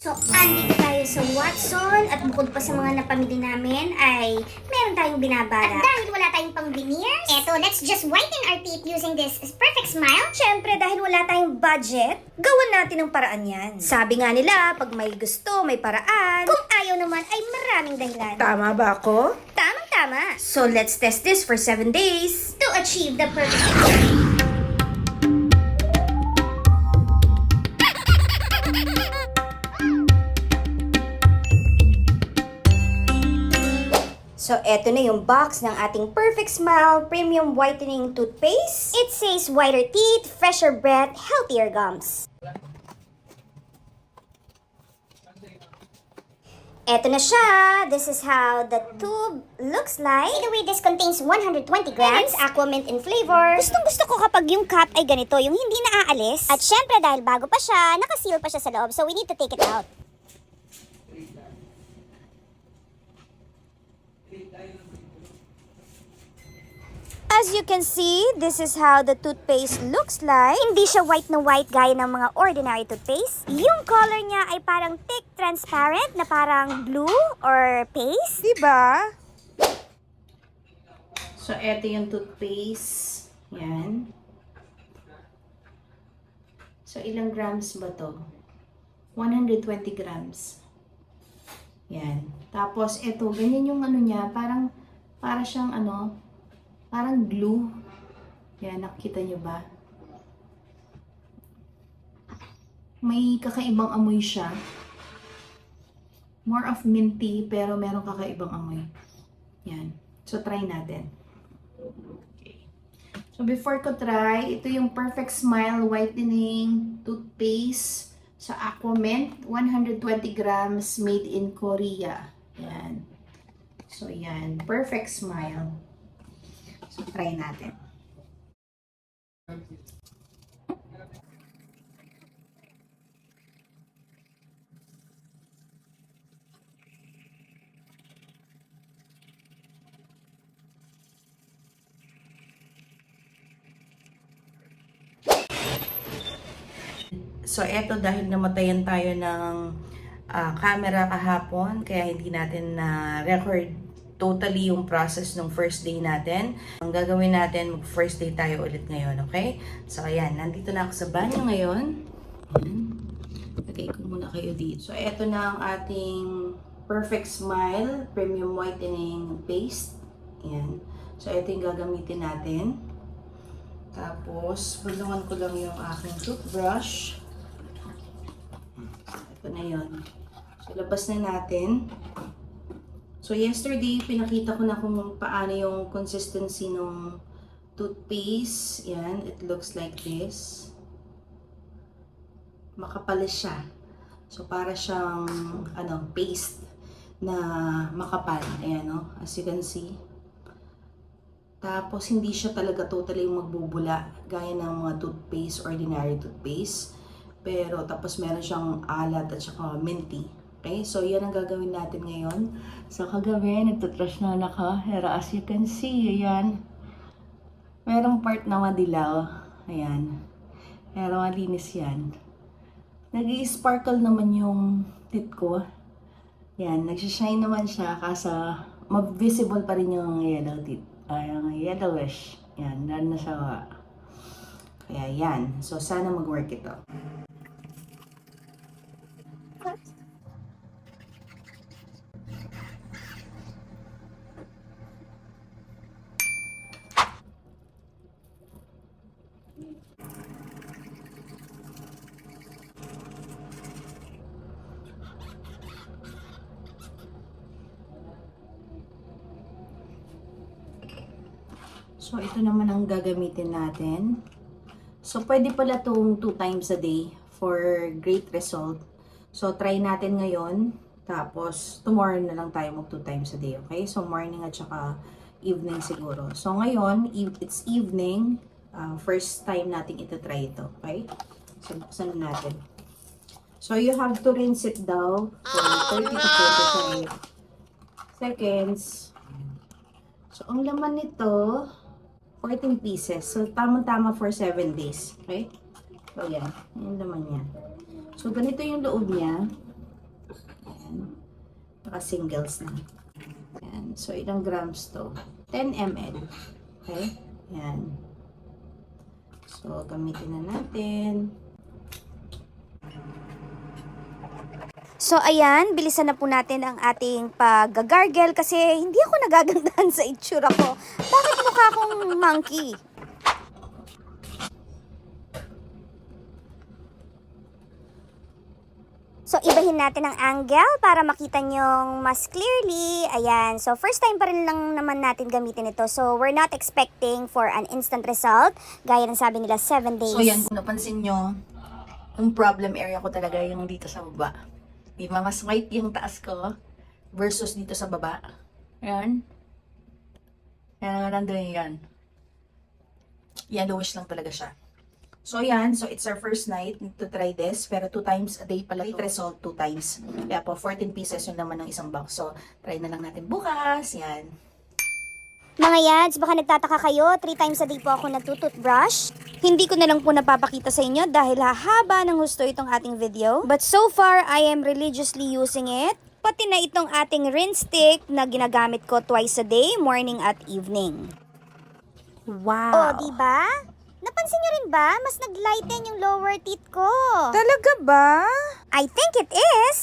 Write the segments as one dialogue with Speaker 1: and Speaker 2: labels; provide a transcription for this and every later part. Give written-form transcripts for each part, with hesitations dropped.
Speaker 1: So, andito tayo sa Watson at bukod pa sa mga napamili namin ay meron tayong binabara. At dahil wala tayong pang veneers, eto, let's just whiten our teeth using this Perfect Smile.
Speaker 2: Siyempre, dahil wala tayong budget, gawan natin ng paraan yan. Sabi nga nila, pag may gusto, may paraan.
Speaker 1: Kung ayaw naman ay maraming dahilan.
Speaker 2: Tama ba ako?
Speaker 1: Tamang-tama.
Speaker 2: So, let's test this for 7 days.
Speaker 1: To achieve the perfect.
Speaker 2: So, eto na yung box ng ating Perfect Smile Premium Whitening Toothpaste.
Speaker 1: It says whiter teeth, fresher breath, healthier gums.
Speaker 2: Eto na siya. This is how the tube looks like.
Speaker 1: By the way, this contains 120
Speaker 2: And
Speaker 1: grams.
Speaker 2: it's aqua mint in flavor.
Speaker 1: Gustong gusto ko kapag yung cap ay ganito, yung hindi naaalis. At syempre dahil bago pa siya, nakaseal pa siya sa loob, so we need to take it out.
Speaker 2: As you can see, this is how the toothpaste looks like.
Speaker 1: Hindi siya white na white gaya ng mga ordinary toothpaste. Yung color niya ay parang thick, transparent, na parang blue or paste.
Speaker 2: Diba? So, eto yung toothpaste. Yan. So, ilang grams ba to? 120 grams. Yan. Tapos, eto, ganyan yung ano niya. Para siyang parang glue. Yan, nakikita nyo ba? May kakaibang amoy siya. More of minty, pero merong kakaibang amoy. Yan. So, try natin. Okay. So, before ko try, ito yung Perfect Smile Whitening Toothpaste sa Aquamint. 120 grams, made in Korea. Yan. So, yan. Perfect Smile. So, try natin. So, eto dahil namatayan tayo ng camera kahapon, kaya hindi natin na-record totally yung process ng first day natin. Ang gagawin natin, mag-first day tayo ulit ngayon, okay? So, ayan, nandito na ako sa banyo ngayon. Ayan. Lagay ko muna kayo dito. So, eto na ang ating Perfect Smile Premium Whitening Paste. Ayan. So, eto yung gagamitin natin. Tapos, bulungan ko lang yung aking toothbrush. Ito na yun. So, labas na natin. So, yesterday, pinakita ko na kung paano yung consistency ng toothpaste. Yan, it looks like this. Makapal siya. So, para siyang, paste na makapal. Ayan, no? As you can see. Tapos, hindi siya talaga totally magbubula. Gaya ng mga toothpaste, ordinary toothpaste. Pero, tapos meron siyang alat at saka minty. Okay, so yan ang gagawin natin ngayon. So kagabi, nagtutrush na ako. Pero as you can see, ayan. Merong part na madilaw. Ayan. Pero malinis yan. Nag-i-sparkle naman yung teeth ko. Yan, nagsishine naman siya kasi visible pa rin yung yellow teeth. Yung yellowish. Yan, lalo na siya. Kaya yan. So sana mag-work ito. So, ito naman ang gagamitin natin. So, pwede pala itong 2 times a day for great result. So, try natin ngayon. Tapos, tomorrow na lang tayo mag 2 times a day, okay? So, morning at saka evening siguro. So, ngayon, it's evening. First time natin ito-try ito, okay? So, buksan natin. So, you have to rinse it daw for 30 to 45 seconds. So, ang laman nito, 14 pieces. So, tamang-tama for 7 days. Okay? So, yan. Yung laman niya. So, ganito yung loob niya. Naka-singles na. Yan. So, ilang grams to? 10 ml. Okay? Yan. So, gamitin na natin.
Speaker 1: So, ayan, bilisan na po natin ang ating pag-gargle kasi hindi ako nagagandahan sa itsura ko. Bakit mukha akong monkey? So, ibahin natin ang angle para makita nyong mas clearly. Ayan. So, first time pa rin lang naman natin gamitin ito. So, we're not expecting for an instant result. Gaya ng sabi nila, 7 days.
Speaker 2: So, yan. Kung napansin nyo, yung problem area ko talaga yung dito sa baba. Di ba? Mas white yung taas ko versus dito sa baba. Ayan. Yan, nandun yan. Yellowish lang talaga siya. So, yan. So, it's our first night to try this. Pero 2 times a day pala. Rate result 2 times. Kaya po, 14 pieces yun naman ng isang box. So, try na lang natin bukas. Yan.
Speaker 1: Mga yads, baka nagtataka kayo, 3 times a day po ako nagtututbrush. Hindi ko na lang po napapakita sa inyo dahil hahaba ng husto itong ating video. But so far, I am religiously using it. Pati na itong ating rinse stick na ginagamit ko twice a day, morning at evening.
Speaker 2: Wow!
Speaker 1: Oh, diba? Napansin niyo rin ba? Mas naglighten yung lower teeth ko.
Speaker 2: Talaga ba?
Speaker 1: I think it is.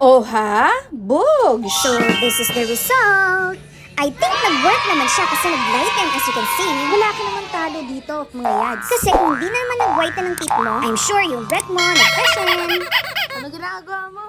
Speaker 2: Oh ha? Bugs!
Speaker 1: So, this is the result. I think nag-work naman siya kasi nag-whiten as you can see. Wala ka naman talo dito, mga yads. Kasi kung di naman nag-whiten ang teeth mo, I'm sure yung breath mo nag-freshen.
Speaker 2: Ano ginagawa mo?